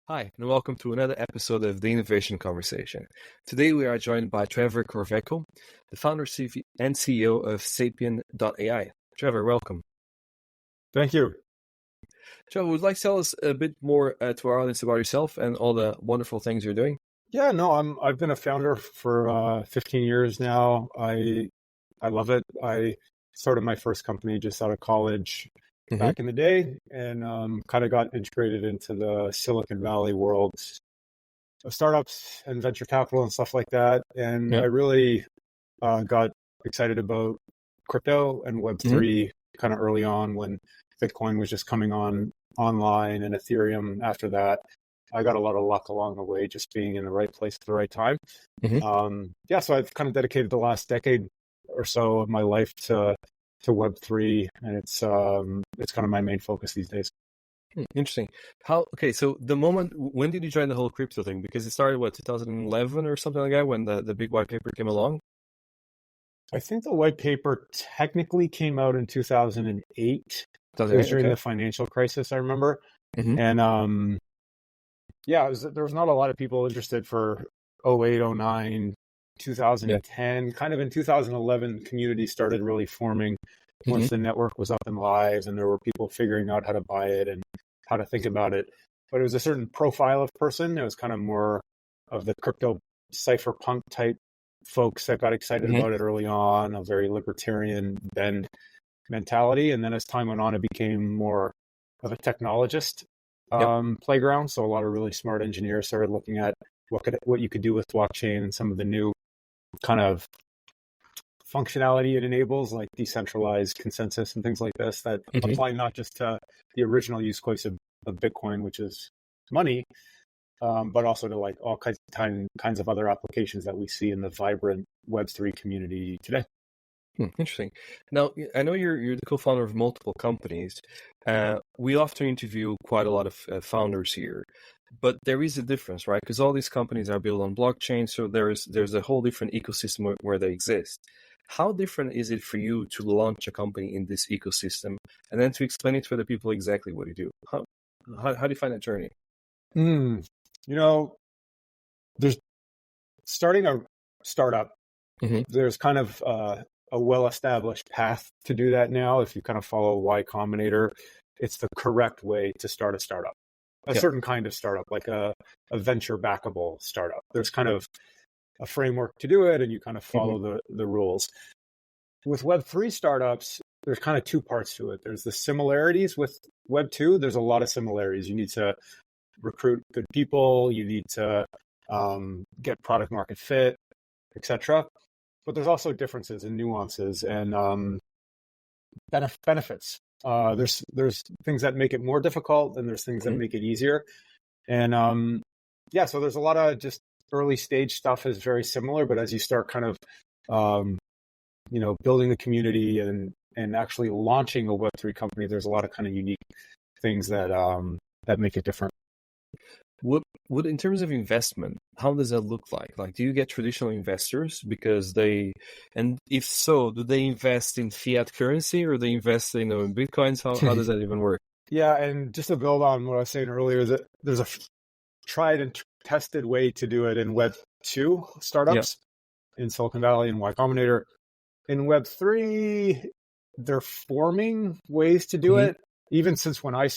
Hi, and welcome to another episode of the Innovation Conversation. Today we are joined by Trevor Koverko, the founder and CEO of Sapien.ai. Trevor, welcome. Thank you. Trevor, would you like to tell us a bit more to our audience about yourself and all the wonderful things you're doing? Yeah, no, I've been a founder for 15 years now. I love it. I started my first company just out of college back in the day, and kind of got integrated into the Silicon Valley world of startups and venture capital and stuff like that. And I really got excited about crypto and Web3 kind of early on when Bitcoin was just coming online, and Ethereum after that. I got a lot of luck along the way, just being in the right place at the right time. So I've kind of dedicated the last decade or so of my life to Web3, and it's kind of my main focus these days. Interesting. So when did you join the whole crypto thing? Because it started, 2011 or something like that, when the big white paper came along? I think the white paper technically came out in 2008. It was during the financial crisis, I remember. And there was not a lot of people interested for 08, 09, 2010. Kind of in 2011, community started really forming once the network was up and live, and there were people figuring out how to buy it and how to think about it. But it was a certain profile of person. It was kind of more of the crypto cypherpunk type folks that got excited about it early on, a very libertarian bend mentality. And then as time went on, it became more of a technologist playground. So a lot of really smart engineers started looking at what you could do with blockchain and some of the new kind of functionality it enables, like decentralized consensus and things like this that apply not just to the original use case of Bitcoin, which is money, but also to like all kinds of other applications that we see in the vibrant Web3 community today. Interesting. Now, I know you're the co-founder of multiple companies. We often interview quite a lot of founders here, but there is a difference, right? Because all these companies are built on blockchain, so there's a whole different ecosystem where they exist. How different is it for you to launch a company in this ecosystem and then to explain it to other people exactly what you do? How do you find that journey? There's starting a startup. There's kind of a well-established path to do that now. If you kind of follow Y Combinator, it's the correct way to start a startup, a certain kind of startup, like a venture backable startup. There's kind of a framework to do it, and you kind of follow the rules. With Web3 startups, there's kind of two parts to it. There's the similarities with Web2. There's a lot of similarities. You need to recruit good people. You need to get product market fit, etc. But there's also differences and nuances and benefits. There's things that make it more difficult, and there's things that make it easier. And so there's a lot of just early stage stuff is very similar, but as you start kind of building the community and actually launching a Web3 company, there's a lot of kind of unique things that make it different. What in terms of investment, how does that look like? Like, do you get traditional investors and if so, do they invest in fiat currency or they invest in Bitcoins? How does that even work? Yeah, and just to build on what I was saying earlier, is that there's a tried and tested way to do it in Web2 startups in Silicon Valley and Y Combinator. In Web3, they're forming ways to do it. Even since when I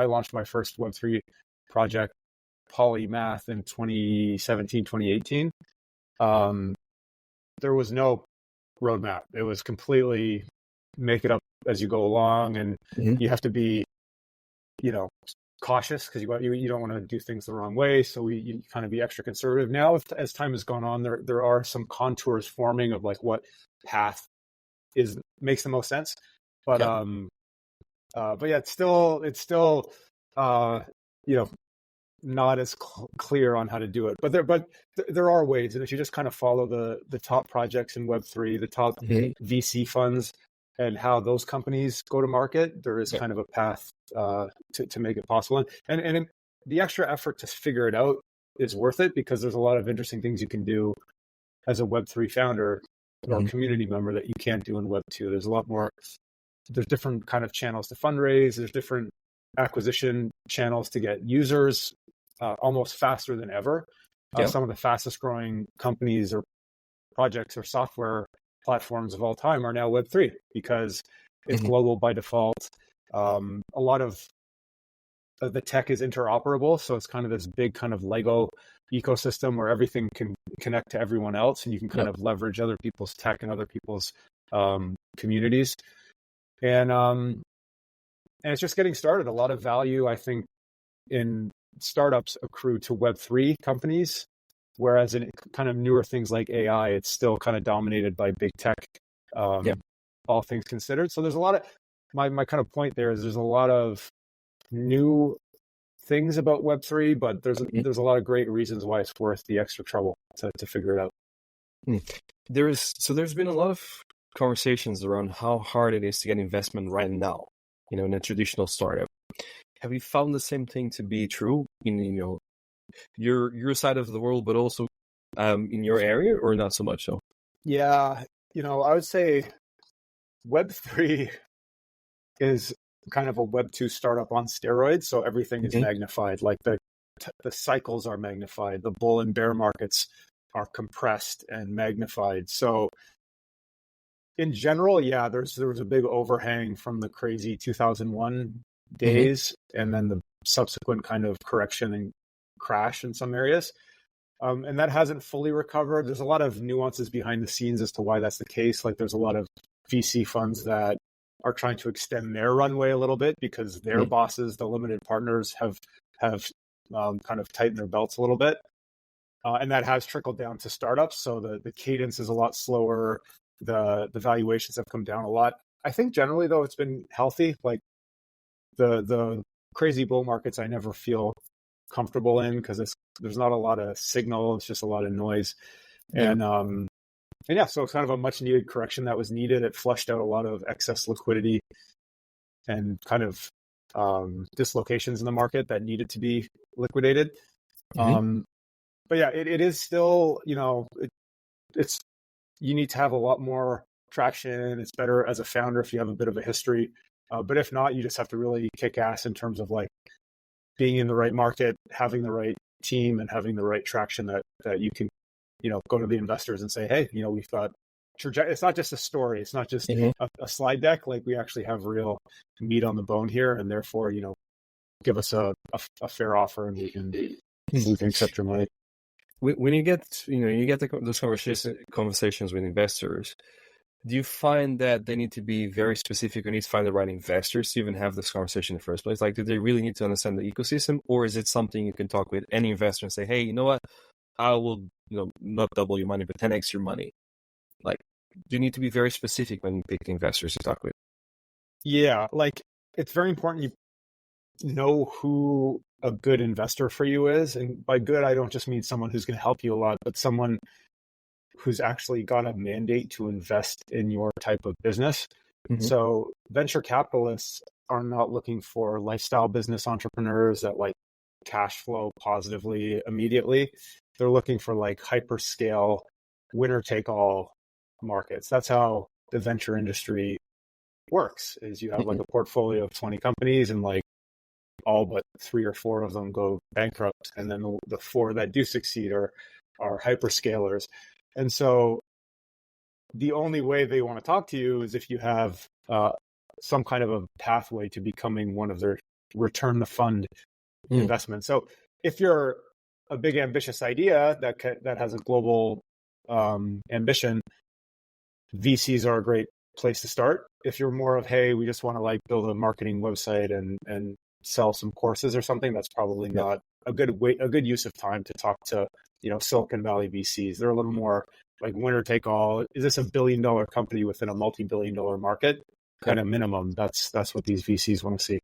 launched my first Web3 project, Polymath, in 2017, 2018, there was no roadmap. It was completely make it up as you go along, and you have to be, cautious because you don't want to do things the wrong way. So you kind of be extra conservative. Now, as time has gone on, there are some contours forming of like what path makes the most sense. But it's still not as clear on how to do it. But there are ways, and if you just kind of follow the top projects in Web3, the top VC funds, and how those companies go to market, there is kind of a path to make it possible. And the extra effort to figure it out is worth it, because there's a lot of interesting things you can do as a Web3 founder or community member that you can't do in Web2. There's a lot more. There's different kind of channels to fundraise. There's different acquisition channels to get users almost faster than ever. Some of the fastest growing companies or projects or software platforms of all time are now Web3 because it's global by default. A lot of the tech is interoperable, so it's kind of this big kind of Lego ecosystem where everything can connect to everyone else, and you can kind of leverage other people's tech and other people's communities. And it's just getting started. A lot of value, I think, in startups accrue to Web3 companies, whereas in kind of newer things like AI, it's still kind of dominated by big tech, all things considered. So there's a lot of, my kind of point there is there's a lot of new things about Web3, but there's a lot of great reasons why it's worth the extra trouble to figure it out. There's been a lot of conversations around how hard it is to get investment right now, in a traditional startup. Have you found the same thing to be true in your side of the world, but also in your area, or not so much so? Yeah, I would say Web3 is kind of a Web2 startup on steroids. So everything is magnified. Like the cycles are magnified. The bull and bear markets are compressed and magnified. So in general, there was a big overhang from the crazy 2001 days, and then the subsequent kind of correction and crash in some areas. And that hasn't fully recovered. There's a lot of nuances behind the scenes as to why that's the case. Like there's a lot of VC funds that are trying to extend their runway a little bit because their bosses, the limited partners, have kind of tightened their belts a little bit. And that has trickled down to startups. So the cadence is a lot slower. The valuations have come down a lot. I think generally, though, it's been healthy. Like the crazy bull markets, I never feel comfortable in because there's not a lot of signal. It's just a lot of noise. And so it's kind of a much needed correction that was needed. It flushed out a lot of excess liquidity and kind of dislocations in the market that needed to be liquidated. But it is still, it's you need to have a lot more traction. It's better as a founder if you have a bit of a history. But if not, you just have to really kick ass in terms of like being in the right market, having the right team, and having the right traction that you can, go to the investors and say, hey, we've got it's not just a story. It's not just a slide deck. Like we actually have real meat on the bone here, and therefore, give us a fair offer, and we can accept your money. When you get those conversations with investors, do you find that they need to be very specific or need to find the right investors to even have this conversation in the first place? Like, do they really need to understand the ecosystem, or is it something you can talk with any investor and say, hey, you know what, I will, not double your money, but 10x your money? Like, do you need to be very specific when you pick investors to talk with? Yeah, like it's very important you know who a good investor for you is. And by good, I don't just mean someone who's going to help you a lot, but someone who's actually got a mandate to invest in your type of business. So venture capitalists are not looking for lifestyle business entrepreneurs that like cash flow positively immediately. They're looking for like hyperscale, winner take all markets. That's how the venture industry works, is you have like a portfolio of 20 companies and like all but 3 or 4 of them go bankrupt. And then the 4 that do succeed are hyperscalers. And so the only way they want to talk to you is if you have some kind of a pathway to becoming one of their return the fund investments. So if you're a big ambitious idea that has a global ambition, VCs are a great place to start. If you're more of, hey, we just want to like build a marketing website and sell some courses or something, that's probably not a good use of time to talk to, Silicon Valley VCs. They're a little more like winner take all. Is this $1 billion company within a multi-billion-dollar market? Kind of minimum. That's what these VCs want to see.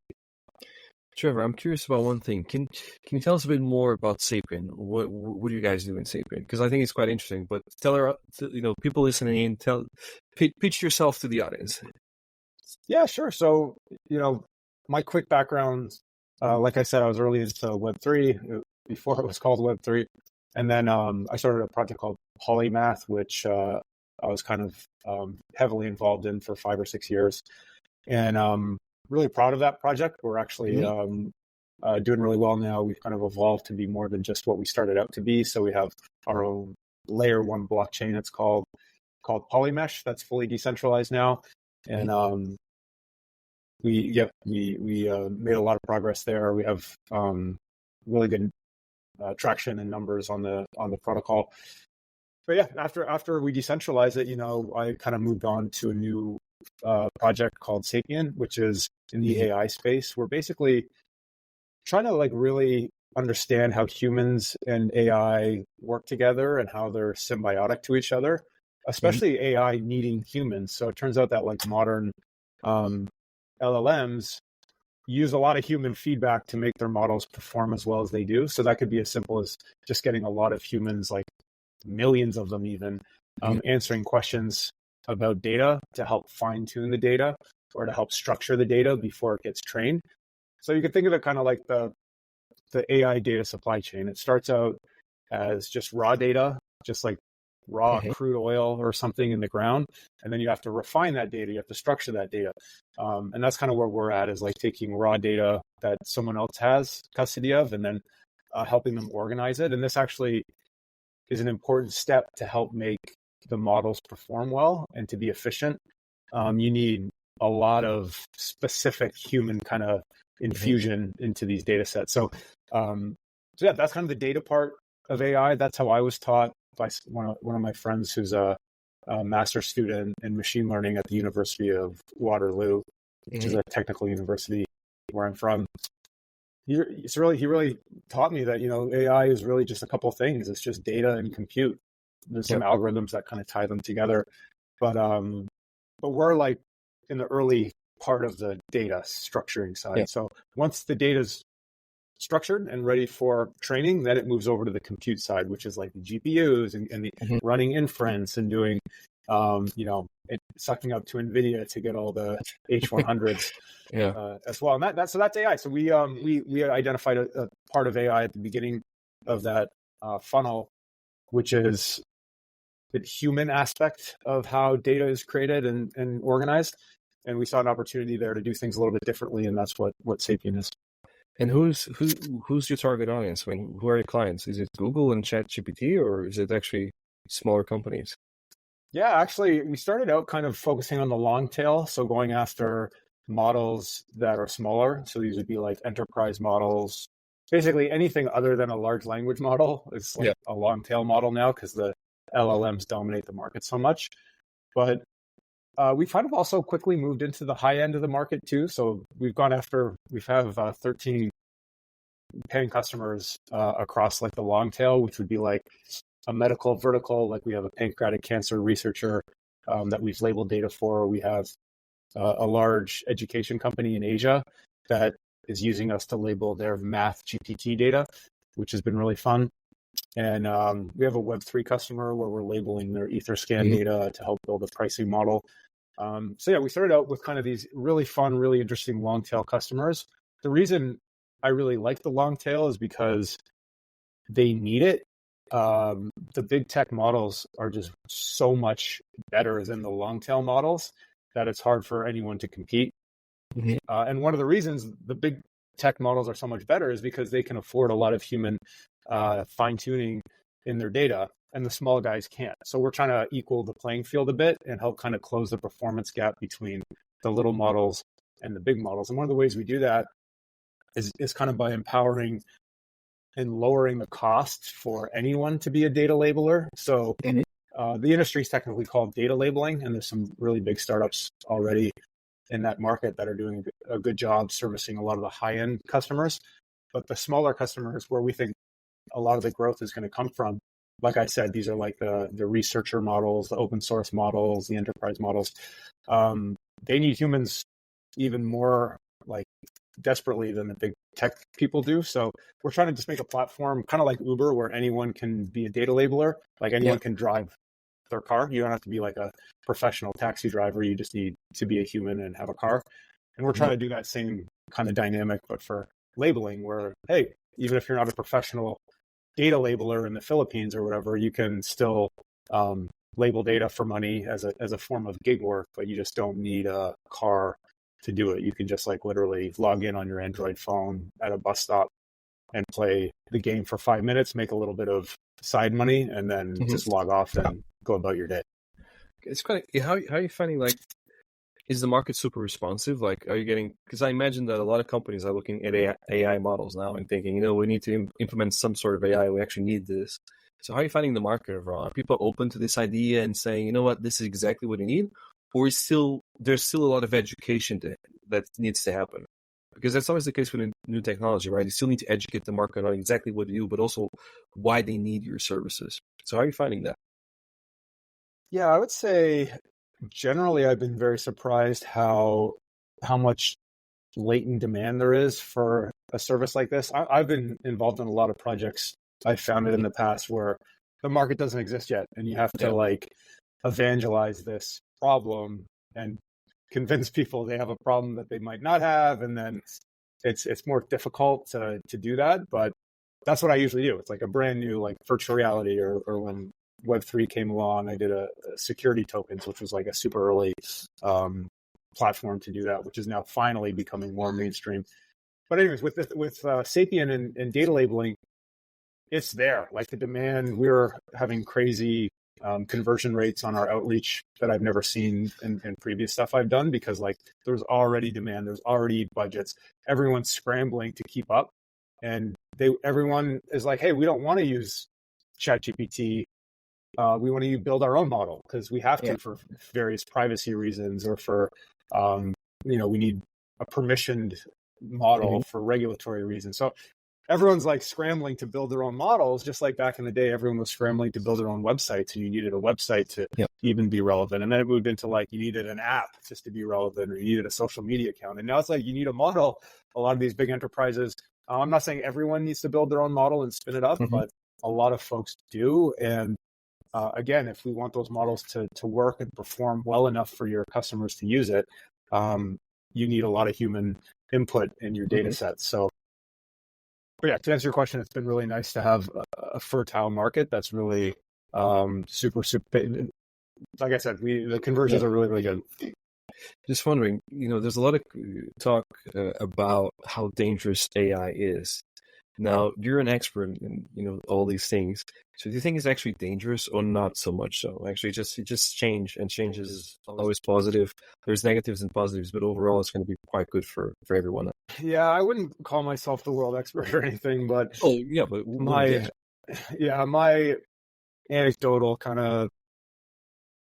Trevor, I'm curious about one thing. Can you tell us a bit more about Sapien? What do you guys do in Sapien? Because I think it's quite interesting. But tell people listening in, pitch yourself to the audience. Yeah, sure. So my quick background, like I said, I was early into Web3 before it was called Web3, and then I started a project called Polymath, which I was kind of heavily involved in for 5 or 6 years, and really proud of that project. We're actually doing really well now. We've kind of evolved to be more than just what we started out to be. So we have our own layer one blockchain. It's called Polymesh. That's fully decentralized now, and we made a lot of progress there. We have really good traction and numbers on the protocol. But yeah, after we decentralized it, I kind of moved on to a new project called Sapien, which is in the AI space. We're basically trying to really understand how humans and AI work together and how they're symbiotic to each other, especially AI needing humans. So it turns out that modern LLMs use a lot of human feedback to make their models perform as well as they do. So that could be as simple as just getting a lot of humans, like millions of them even, answering questions about data to help fine tune the data or to help structure the data before it gets trained. So you can think of it kind of like the AI data supply chain. It starts out as just raw data, just like raw crude oil or something in the ground. And then you have to refine that data. You have to structure that data. And that's kind of where we're at, is taking raw data that someone else has custody of and then helping them organize it. And this actually is an important step to help make the models perform well and to be efficient. You need a lot of specific human kind of infusion into these data sets. So yeah, that's kind of the data part of AI. That's how I was taught by one of my friends who's a master's student in machine learning at the University of Waterloo, which is a technical university where I'm from. He really taught me that AI is really just a couple of things. It's just data and compute. There's some algorithms that kind of tie them together, but we're in the early part of the data structuring side. So once the data's structured and ready for training, then it moves over to the compute side, which is the GPUs and the running inference and doing, sucking up to NVIDIA to get all the H100s as well. And that's AI. So we identified a part of AI at the beginning of that funnel, which is the human aspect of how data is created and organized. And we saw an opportunity there to do things a little bit differently, and that's what Sapien is. And who's your target audience? I mean, who are your clients? Is it Google and ChatGPT, or is it actually smaller companies? Yeah, actually, we started out kind of focusing on the long tail, so going after models that are smaller. So these would be enterprise models. Basically, anything other than a large language model is a long tail model now, because the LLMs dominate the market so much. But we've kind of also quickly moved into the high end of the market too. So we have 13 paying customers across the long tail, which would be a medical vertical. We have a pancreatic cancer researcher that we've labeled data for. We have a large education company in Asia that is using us to label their math GPT data, which has been really fun. And we have a Web3 customer where we're labeling their Etherscan data to help build a pricing model. So yeah, we started out with kind of these really fun, really interesting long tail customers. The reason I really like the long tail is because they need it. The big tech models are just so much better than the long tail models that it's hard for anyone to compete. And one of the reasons the big tech models are so much better is because they can afford a lot of human fine tuning in their data, and the small guys can't. So we're trying to equal the playing field a bit and help kind of close the performance gap between the little models and the big models. And one of the ways we do that is kind of by empowering and lowering the cost for anyone to be a data labeler. So the industry is technically called data labeling, and there's some really big startups already in that market that are doing a good job servicing a lot of the high-end customers. But the smaller customers, where we think a lot of the growth is going to come from, like I said, these are the researcher models, the open source models, the enterprise models. They need humans even more desperately than the big tech people do. So we're trying to just make a platform kind of like Uber, where anyone can be a data labeler. Anyone can drive their car. You don't have to be a professional taxi driver. You just need to be a human and have a car. And we're trying to do that same kind of dynamic, but for labeling, where, hey, even if you're not a professional data labeler in the Philippines or whatever, you can still label data for money as a form of gig work, but you just don't need a car to do it. You can just like literally log in on your Android phone at a bus stop and play the game for 5 minutes, make a little bit of side money, and then just log off and go about your day. It's quite. How are you finding, like, is the market super responsive? Like, are you getting? Because I imagine that a lot of companies are looking at AI models now and thinking, we need to implement some sort of AI. We actually need this. So how are you finding the market overall? Are people open to this idea and saying, you know what, this is exactly what you need? Or there's still a lot of education that needs to happen? Because that's always the case with new technology, right? You still need to educate the market on exactly what to do, but also why they need your services. So how are you finding that? Yeah, I would say generally I've been very surprised how much latent demand there is for a service like this. I've been involved in a lot of projects I've found it in the past where the market doesn't exist yet, and you have to like evangelize this problem and convince people they have a problem that they might not have, and then it's more difficult to do that. But that's what I usually do. It's like a brand new like virtual reality, or when Web3 came along, I did a security tokens, which was like a super early platform to do that, which is now finally becoming more mainstream. But anyways, with Sapien and data labeling, it's there. Like the demand, we're having crazy conversion rates on our outreach that I've never seen in previous stuff I've done, because like there's already demand, there's already budgets, everyone's scrambling to keep up, and everyone is like, hey, we don't want to use ChatGPT. We want to build our own model because we have to for various privacy reasons, or for we need a permissioned model for regulatory reasons. So everyone's like scrambling to build their own models, just like back in the day, everyone was scrambling to build their own websites, and you needed a website to even be relevant. And then it moved into like, you needed an app just to be relevant, or you needed a social media account. And now it's like, you need a model. A lot of these big enterprises, I'm not saying everyone needs to build their own model and spin it up, but a lot of folks do. And again, if we want those models to work and perform well enough for your customers to use it, you need a lot of human input in your data sets. So, but yeah, to answer your question, it's been really nice to have a fertile market that's really super. Like I said, the conversions are really, really good. Just wondering, there's a lot of talk about how dangerous AI is. Now, you're an expert in all these things. So do you think it's actually dangerous, or not so much so? Actually, it just change, and change is always positive. There's negatives and positives, but overall it's going to be quite good for everyone. Yeah, I wouldn't call myself the world expert or anything, but but my anecdotal kind of,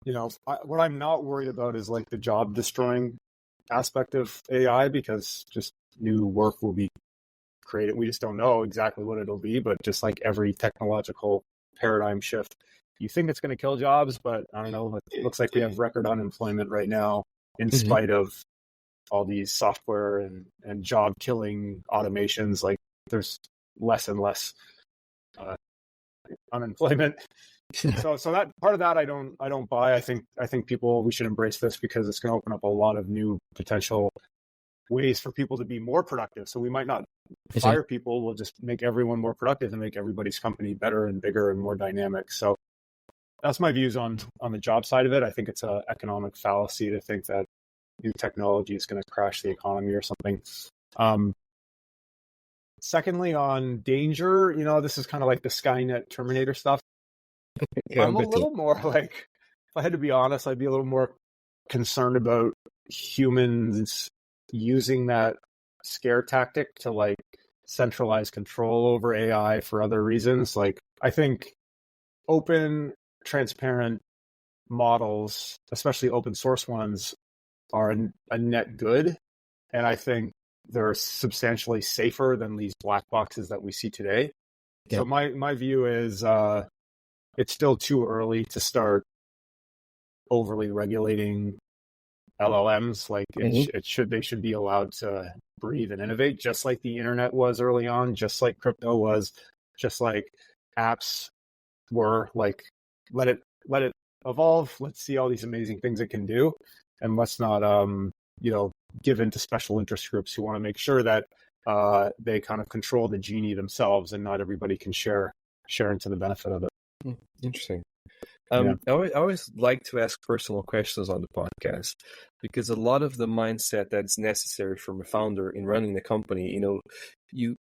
what I'm not worried about is like the job destroying aspect of AI, because just new work will be created. We just don't know exactly what it'll be, but just like every technological paradigm shift, you think it's going to kill jobs, but I don't know. It looks like we have record unemployment right now in spite of all these software and job killing automations. Like there's less and less unemployment. So that part of that I don't buy. I think we should embrace this, because it's going to open up a lot of new potential ways for people to be more productive. So we might not fire people, we'll just make everyone more productive and make everybody's company better and bigger and more dynamic. So that's my views on the job side of it. I think it's an economic fallacy to think that new technology is going to crash the economy or something. Secondly, on danger, this is kind of like the Skynet Terminator stuff. I'm a little more like, if I had to be honest, I'd be a little more concerned about humans using that scare tactic to like centralize control over AI for other reasons. Like, I think open, transparent models, especially open source ones, are a net good. And I think they're substantially safer than these black boxes that we see today. Yeah. So my view is it's still too early to start overly regulating LLMs. Like they should be allowed to breathe and innovate, just like the internet was early on, just like crypto was, just like apps were. Like let it evolve. Let's see all these amazing things it can do, and let's not give in to special interest groups who want to make sure that they kind of control the genie themselves, and not everybody can share into the benefit of it. Interesting. I always like to ask personal questions on the podcast because a lot of the mindset that's necessary from a founder in running the company,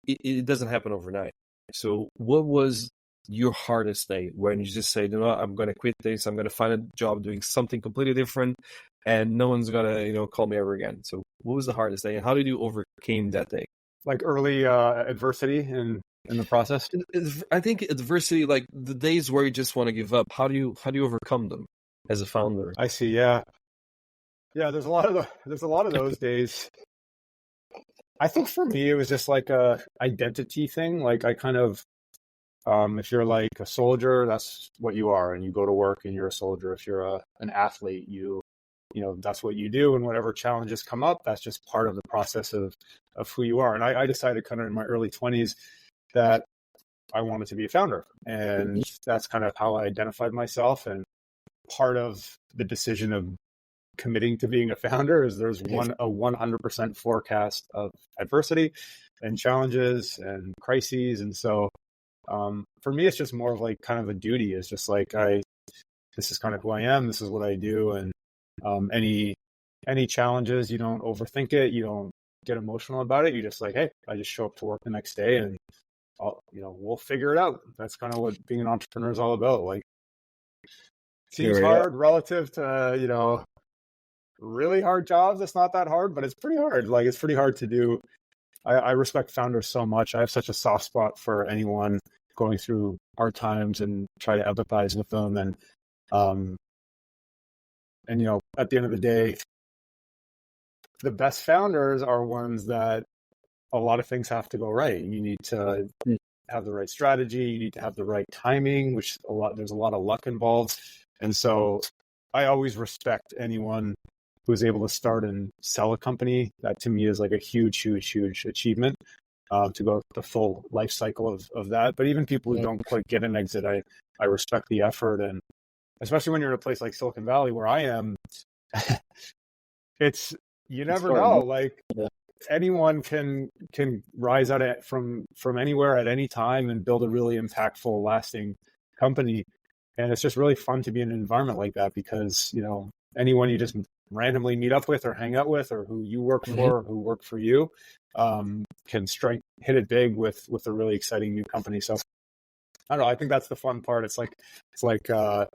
it doesn't happen overnight. So what was your hardest day when you just say, I'm going to quit this, I'm going to find a job doing something completely different, and no one's going to, call me ever again. So what was the hardest day and how did you overcome that day? Like early adversity in the process? I think adversity, like the days where you just want to give up, how do you overcome them as a founder? I see. Yeah. There's a lot of those days. I think for me, it was just like a identity thing. Like I kind of, if you're like a soldier, that's what you are, and you go to work and you're a soldier. If you're an athlete, that's what you do, and whatever challenges come up, that's just part of the process of who you are. And I decided kind of in my early 20s that I wanted to be a founder, and that's kind of how I identified myself. And part of the decision of committing to being a founder is there's a 100% forecast of adversity and challenges and crises. And so for me, it's just more of like kind of a duty. It's just like this is kind of who I am. This is what I do. And any challenges, you don't overthink it. You don't get emotional about it. You just like, hey, I just show up to work the next day and we'll figure it out. That's kind of what being an entrepreneur is all about. Like, seems hard relative to, really hard jobs. It's not that hard, but it's pretty hard. Like, it's pretty hard to do. I respect founders so much. I have such a soft spot for anyone going through hard times and try to empathize with them. And at the end of the day, the best founders are ones that a lot of things have to go right. You need to have the right strategy. You need to have the right timing, there's a lot of luck involved. And so I always respect anyone who's able to start and sell a company. That to me is like a huge, huge, huge achievement to go the full life cycle of that. But even people who don't quite get an exit, I respect the effort. And especially when you're in a place like Silicon Valley where I am, you never know. Like anyone can rise out from anywhere at any time and build a really impactful, lasting company. And it's just really fun to be in an environment like that because, anyone you just randomly meet up with or hang out with or who you work for or who work for you can hit it big with a really exciting new company. So I don't know. I think that's the fun part. It's like a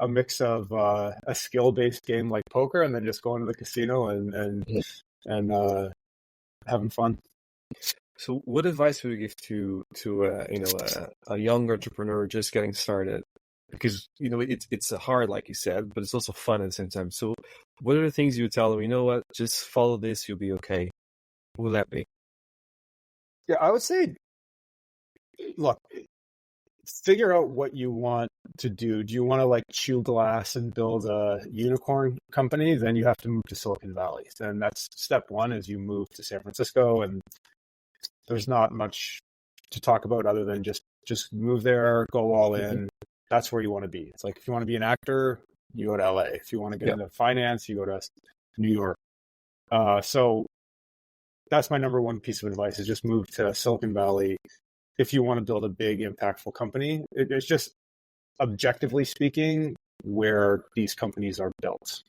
mix of a skill-based game like poker and then just going to the casino and having fun. So what advice would you give to a young entrepreneur just getting started? Because, it's hard, like you said, but it's also fun at the same time. So what are the things you would tell them, you know what, just follow this, you'll be okay? What would that be? Yeah, I would say, look, figure out what you want to do. Do you want to like chew glass and build a unicorn company? Then you have to move to Silicon Valley. Then that's step one is you move to San Francisco, and there's not much to talk about other than just move there, go all in. That's where you want to be. It's like if you want to be an actor, you go to LA. If you want to get into finance, you go to New York. So that's my number one piece of advice is just move to Silicon Valley if you want to build a big, impactful company. It's just objectively speaking where these companies are built.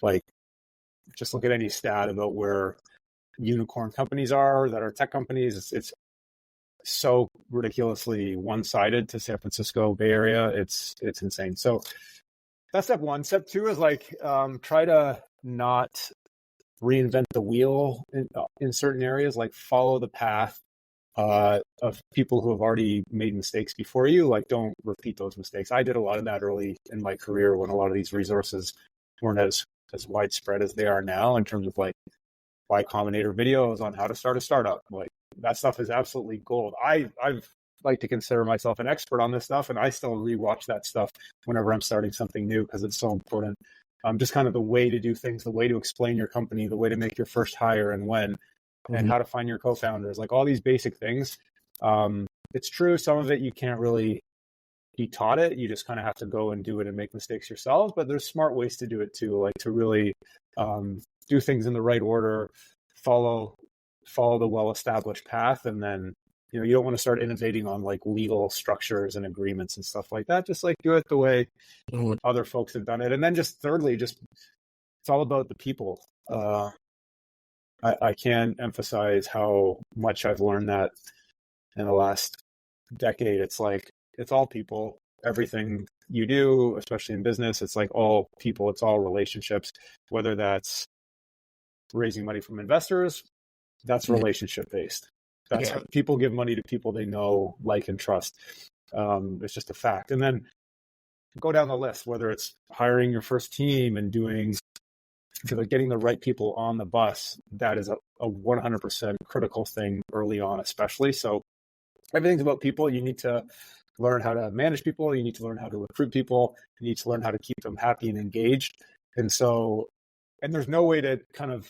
Like, just look at any stat about where unicorn companies are that are tech companies. It's so ridiculously one-sided to San Francisco Bay Area. It's insane. So that's step one. Step two is like try to not reinvent the wheel in certain areas. Like follow the path of people who have already made mistakes before you. Like don't repeat those mistakes. I did a lot of that early in my career when a lot of these resources weren't as widespread as they are now in terms of like Y Combinator videos on how to start a startup. Like that stuff is absolutely gold. I've like to consider myself an expert on this stuff, and I still rewatch that stuff whenever I'm starting something new because it's so important. Just kind of the way to do things, the way to explain your company, the way to make your first hire and when, and how to find your co-founders, like all these basic things. It's true, some of it you can't really be taught it. You just kind of have to go and do it and make mistakes yourselves. But there's smart ways to do it too, like to really do things in the right order, follow the well-established path, and then you don't want to start innovating on like legal structures and agreements and stuff like that. Just like do it the way other folks have done it. And then just thirdly, it's all about the people. I can't emphasize how much I've learned that in the last decade. It's like, it's all people. Everything you do, especially in business, it's like all people, it's all relationships, whether that's raising money from investors, that's relationship based. That's how people give money to people they know, like, and trust. It's just a fact. And then go down the list, whether it's hiring your first team and getting the right people on the bus, that is a 100% critical thing early on, especially. So everything's about people. You need to learn how to manage people. You need to learn how to recruit people. You need to learn how to keep them happy and engaged. And there's no way to kind of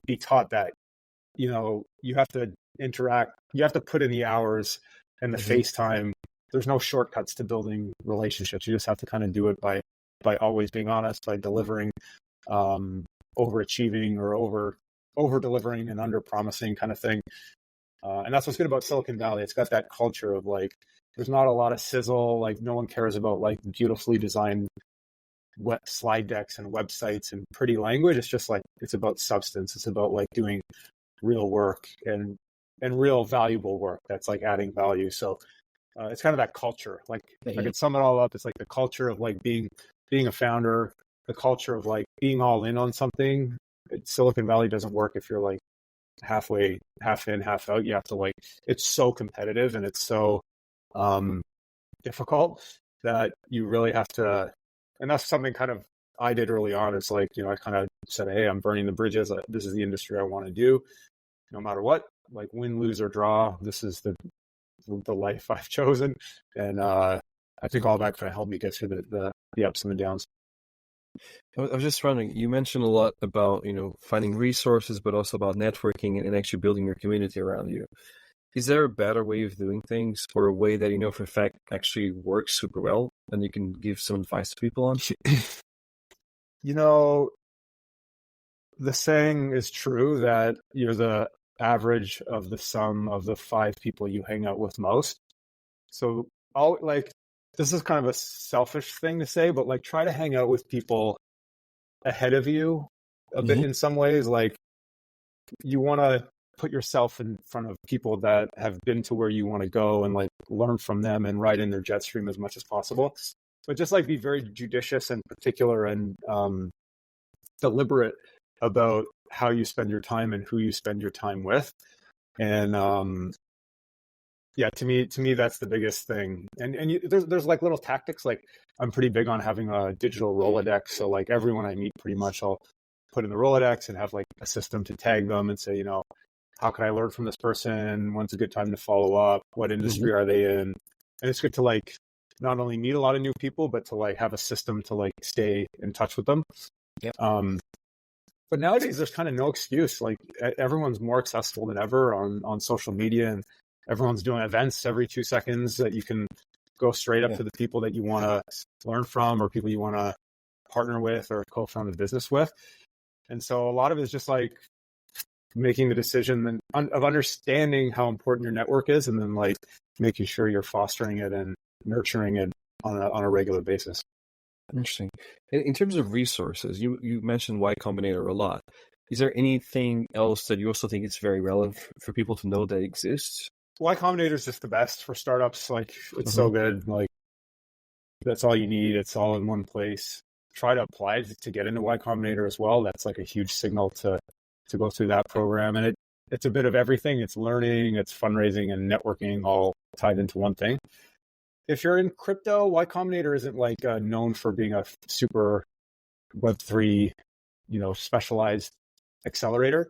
be taught that. You have to interact. You have to put in the hours and the face time. There's no shortcuts to building relationships. You just have to kind of do it by always being honest, by delivering, overachieving or over delivering and under promising kind of thing. And that's what's good about Silicon Valley. It's got that culture of like, there's not a lot of sizzle. Like no one cares about like beautifully designed slide decks and websites and pretty language. It's just like, it's about substance. It's about like doing real work and real valuable work that's like adding value. So it's kind of that culture. Like I could sum it all up. It's like the culture of like being a founder, the culture of like being all in on something. Silicon Valley doesn't work if you're like halfway, half in, half out. You have to like, it's so competitive and it's so difficult that you really have to, and that's something kind of I did early on. It's like, I kind of said, hey, I'm burning the bridges. This is the industry I want to do no matter what, like win, lose or draw. This is the life I've chosen. And I think all that kind of helped me get through the ups and the downs. I was just wondering, you mentioned a lot about, finding resources, but also about networking and actually building your community around you. Is there a better way of doing things or a way that, for a fact actually works super well and you can give some advice to people on? The saying is true that you're the average of the sum of the 5 people you hang out with most. So this is kind of a selfish thing to say, but like try to hang out with people ahead of you a bit in some ways. Like you want to put yourself in front of people that have been to where you want to go and like learn from them and ride in their jet stream as much as possible. But just like be very judicious and particular and deliberate about how you spend your time and who you spend your time with. And to me, that's the biggest thing. And there's like little tactics. Like I'm pretty big on having a digital Rolodex. So like everyone I meet, pretty much I'll put in the Rolodex and have like a system to tag them and say, how can I learn from this person? When's a good time to follow up? What industry are they in? And it's good to like not only meet a lot of new people, but to like have a system to like stay in touch with them. Yep. But nowadays there's kind of no excuse. Like everyone's more accessible than ever on social media, and everyone's doing events every 2 seconds that you can go straight up to the people that you want to learn from or people you want to partner with or co-found a business with. And so a lot of it is just like making the decision of understanding how important your network is, and then like making sure you're fostering it and nurturing it on a regular basis. Interesting. In terms of resources, you mentioned Y Combinator a lot. Is there anything else that you also think is very relevant for people to know that exists? Y Combinator is just the best for startups. Like it's so good. Like that's all you need. It's all in one place. Try to apply to get into Y Combinator as well. That's like a huge signal to go through that program. And it's a bit of everything. It's learning, it's fundraising and networking all tied into one thing. If you're in crypto, Y Combinator isn't like known for being a super Web3, specialized accelerator.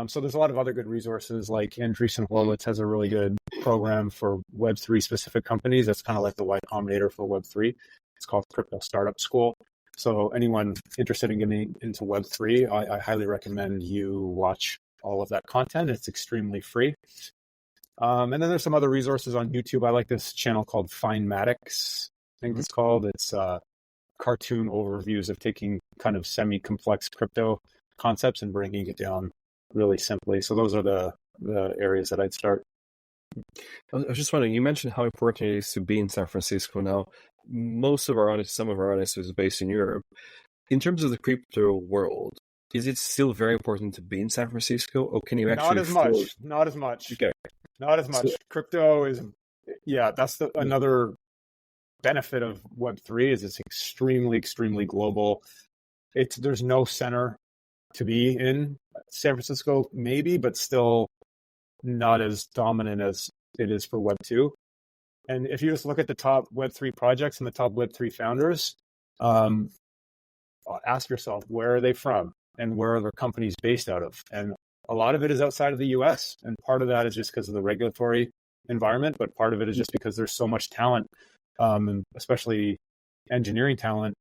So there's a lot of other good resources. Like Andreessen Horowitz has a really good program for Web3 specific companies. That's kind of like the Y Combinator for Web3. It's called Crypto Startup School. So anyone interested in getting into Web3, I highly recommend you watch all of that content. It's extremely free. And then there's some other resources on YouTube. I like this channel called Findmatics, I think it's called. It's cartoon overviews of taking kind of semi-complex crypto concepts and bringing it down really simply. So those are the areas that I'd start. I was just wondering, you mentioned how important it is to be in San Francisco now. Most of our audience, some of our audience is based in Europe. In terms of the crypto world, is it still very important to be in San Francisco, or can you actually Not as much. Okay. Not as much. So, crypto is, that's another benefit of Web3 is it's extremely, extremely global. There's no center to be in. San Francisco, maybe, but still not as dominant as it is for Web2. And if you just look at the top Web3 projects and the top Web3 founders, ask yourself, where are they from and where are their companies based out of? And a lot of it is outside of the US. And part of that is just because of the regulatory environment, but part of it is just because there's so much talent, and especially engineering talent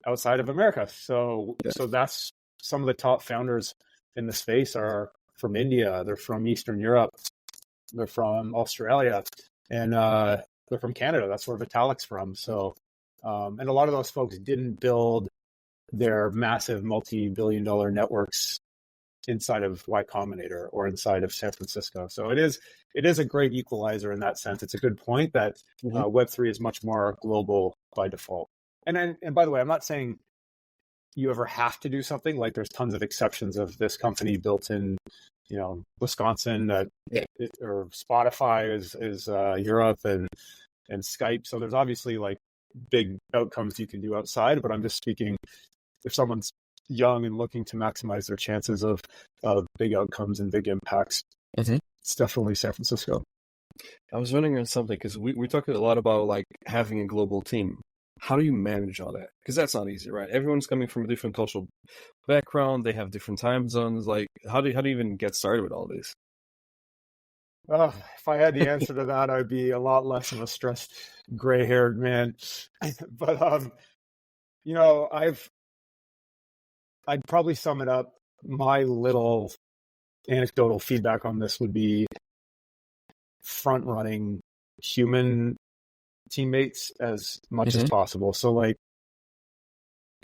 outside of America. So that's some of the top founders in the space are from India, they're from Eastern Europe, they're from Australia, and they're from Canada. That's where Vitalik's from. So, and a lot of those folks didn't build their massive multi-billion-dollar networks inside of Y Combinator or inside of San Francisco. So it is a great equalizer in that sense. It's a good point that Web3 is much more global by default. And by the way, I'm not saying you ever have to do something. Like there's tons of exceptions of this company built in, Wisconsin, or Spotify is Europe and Skype. So there's obviously like big outcomes you can do outside, but I'm just speaking if someone's young and looking to maximize their chances of big outcomes and big impacts, it's definitely San Francisco. I was wondering on something because we're talking a lot about like having a global team. How do you manage all that? Because that's not easy, right? Everyone's coming from a different cultural background. They have different time zones. Like, how do you even get started with all this? If I had the answer to that, I'd be a lot less of a stressed, gray-haired man. But I'd probably sum it up. My little anecdotal feedback on this would be front-running human teammates as much as possible. So like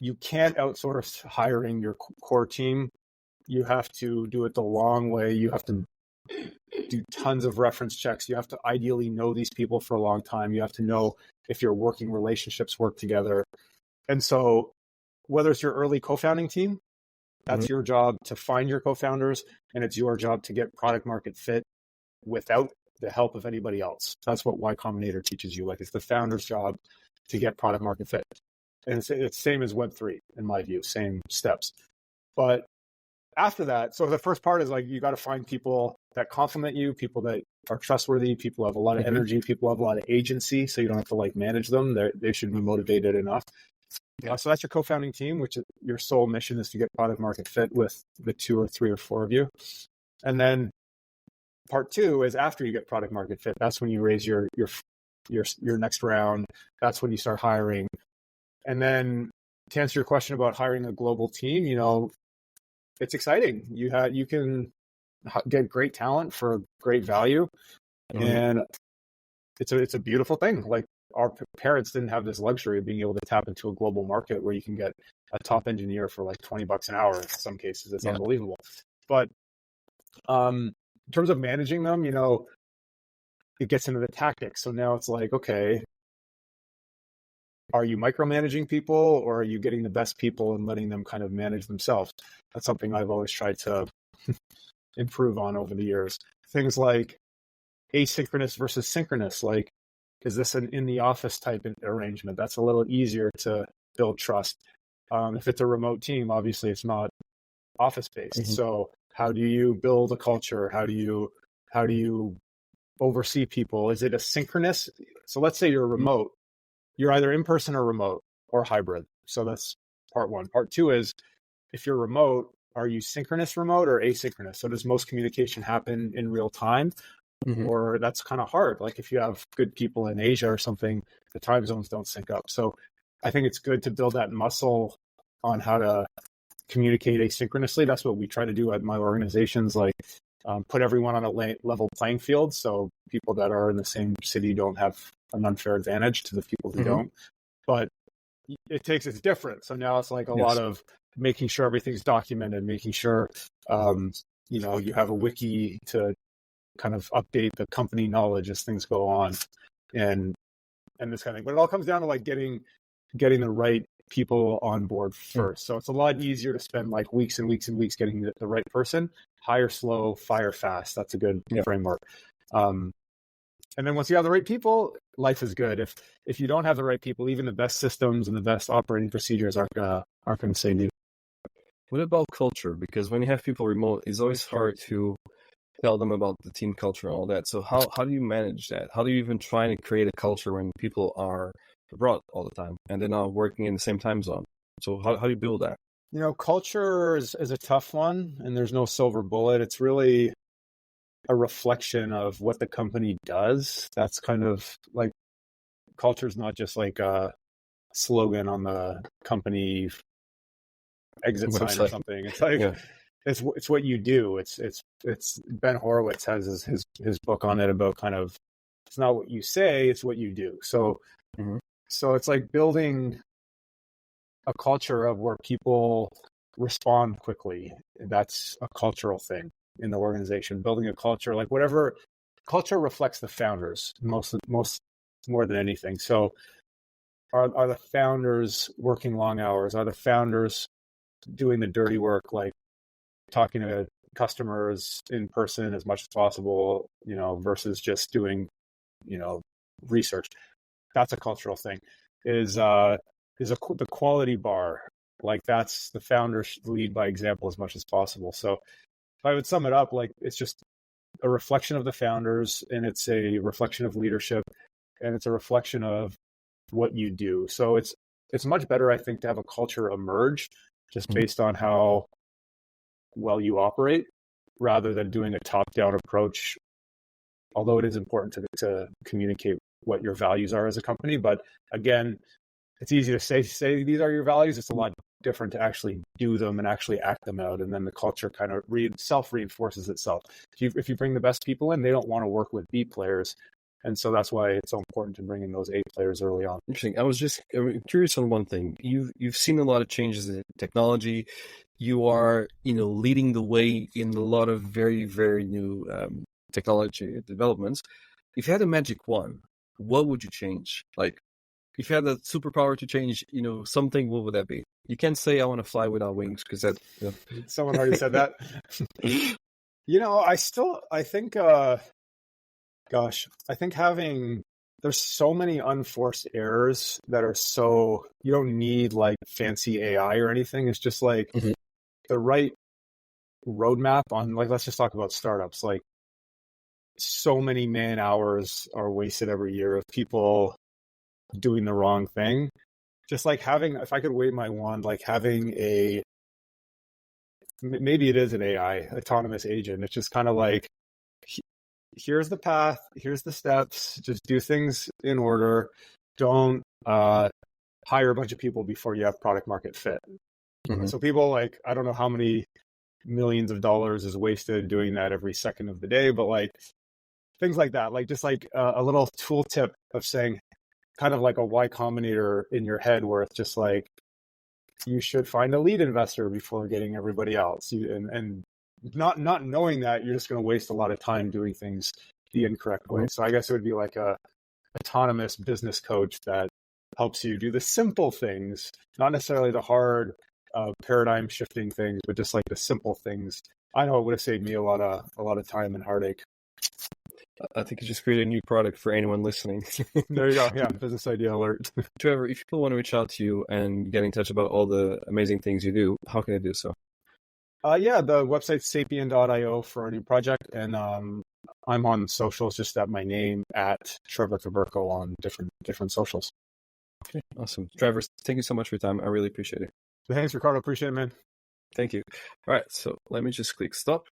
you can't outsource hiring your core team. You have to do it the long way. You have to do tons of reference checks. You have to ideally know these people for a long time. You have to know if your working relationships work together. And so whether it's your early co-founding team, that's your job to find your co-founders, and it's your job to get product market fit without the help of anybody else. That's what Y Combinator teaches you. Like it's the founder's job to get product market fit. And it's same as Web3 in my view, same steps. But after that, so the first part is like, you got to find people that complement you, people that are trustworthy, people who have a lot of energy, people who have a lot of agency. So you don't have to like manage them. They should be motivated enough. So that's your co-founding team, which your sole mission is to get product market fit with the 2 or 3 or 4 of you. And then part 2 is after you get product market fit. That's when you raise your next round. That's when you start hiring. And then to answer your question about hiring a global team, it's exciting. You can get great talent for great value, and it's a beautiful thing. Like our parents didn't have this luxury of being able to tap into a global market where you can get a top engineer for like $20 an hour. In some cases, it's unbelievable. But in terms of managing them, it gets into the tactics. So now it's like, okay, are you micromanaging people, or are you getting the best people and letting them kind of manage themselves? That's something I've always tried to improve on over the years. Things like asynchronous versus synchronous. Like, is this an in the office type arrangement? That's a little easier to build trust. If it's a remote team, obviously it's not office based. So how do you build a culture? How do you oversee people? Is it a synchronous? So let's say you're remote. You're either in person or remote or hybrid. So that's part 1. Part 2 is, if you're remote, are you synchronous remote or asynchronous? So does most communication happen in real time? Or that's kind of hard. Like if you have good people in Asia or something, the time zones don't sync up. So I think it's good to build that muscle on how to communicate asynchronously. That's what we try to do at my organizations, like put everyone on a level playing field. So people that are in the same city don't have an unfair advantage to the people who don't. But it's different. So now it's like a lot of making sure everything's documented, making sure, you have a wiki to kind of update the company knowledge as things go on, and this kind of thing. But it all comes down to like getting the right people on board first. So it's a lot easier to spend like weeks and weeks and weeks getting the right person. Hire slow, fire fast. That's a good framework. And then once you have the right people, life is good. If you don't have the right people, even the best systems and the best operating procedures aren't going to save you. What about culture? Because when you have people remote, it's always hard to tell them about the team culture and all that. So how do you manage that? How do you even try to create a culture when people are abroad all the time and they're not working in the same time zone? So how do you build that? Culture is a tough one, and there's no silver bullet. It's really a reflection of what the company does. That's kind of like, culture is not just like a slogan on the company exit sign or something. It's like, it's what you do. It's Ben Horowitz has his book on it about kind of, it's not what you say, it's what you do. So so it's like building a culture of where people respond quickly. That's a cultural thing in the organization. Building a culture, like whatever culture reflects the founders most more than anything. So are the founders working long hours? Are the founders doing the dirty work, like talking to customers in person as much as possible, versus just doing, research? That's a cultural thing. Is the quality bar, like that's the founders lead by example as much as possible. So if I would sum it up, like it's just a reflection of the founders, and it's a reflection of leadership, and it's a reflection of what you do. So it's much better, I think, to have a culture emerge just based on how well you operate, rather than doing a top-down approach. Although it is important to communicate what your values are as a company, but again, it's easy to say these are your values. It's a lot different to actually do them and actually act them out, and then the culture kind of self-reinforces itself. If you bring the best people in, they don't want to work with B players, and so that's why it's so important to bring in those A players early on. Interesting. I was just curious on one thing. You've seen a lot of changes in technology. You are leading the way in a lot of very, very new technology developments. If you had a magic wand, what would you change? Like, if you had the superpower to change, something, what would that be? You can't say I want to fly without wings, because that. Someone already said that. I think there's so many unforced errors that are so, you don't need like fancy AI or anything. It's just like the right roadmap on, like, let's just talk about startups. Like, so many man hours are wasted every year of people doing the wrong thing. Just like if I could wave my wand, like having maybe it is an AI, autonomous agent. It's just kind of like, here's the path, here's the steps, just do things in order. Don't hire a bunch of people before you have product market fit. So people, like, I don't know how many millions of dollars is wasted doing that every second of the day, but like things like that, like just like a little tooltip of saying, kind of like a Y Combinator in your head, where it's just like, you should find a lead investor before getting everybody else. And not knowing that, you're just going to waste a lot of time doing things the incorrect way. So I guess it would be like a autonomous business coach that helps you do the simple things, not necessarily the hard paradigm shifting things, but just like the simple things. I know it would have saved me a lot of time and heartache. I think you just created a new product for anyone listening. There you go. Yeah, business idea alert. Trevor, if people want to reach out to you and get in touch about all the amazing things you do, how can they do so? The website's sapien.io for our new project, and I'm on socials, just at my name, at Trevor Koverko, on different socials. Okay, awesome. Trevor, thank you so much for your time. I really appreciate it. Thanks, Ricardo. Appreciate it, man. Thank you. All right, so let me just click stop.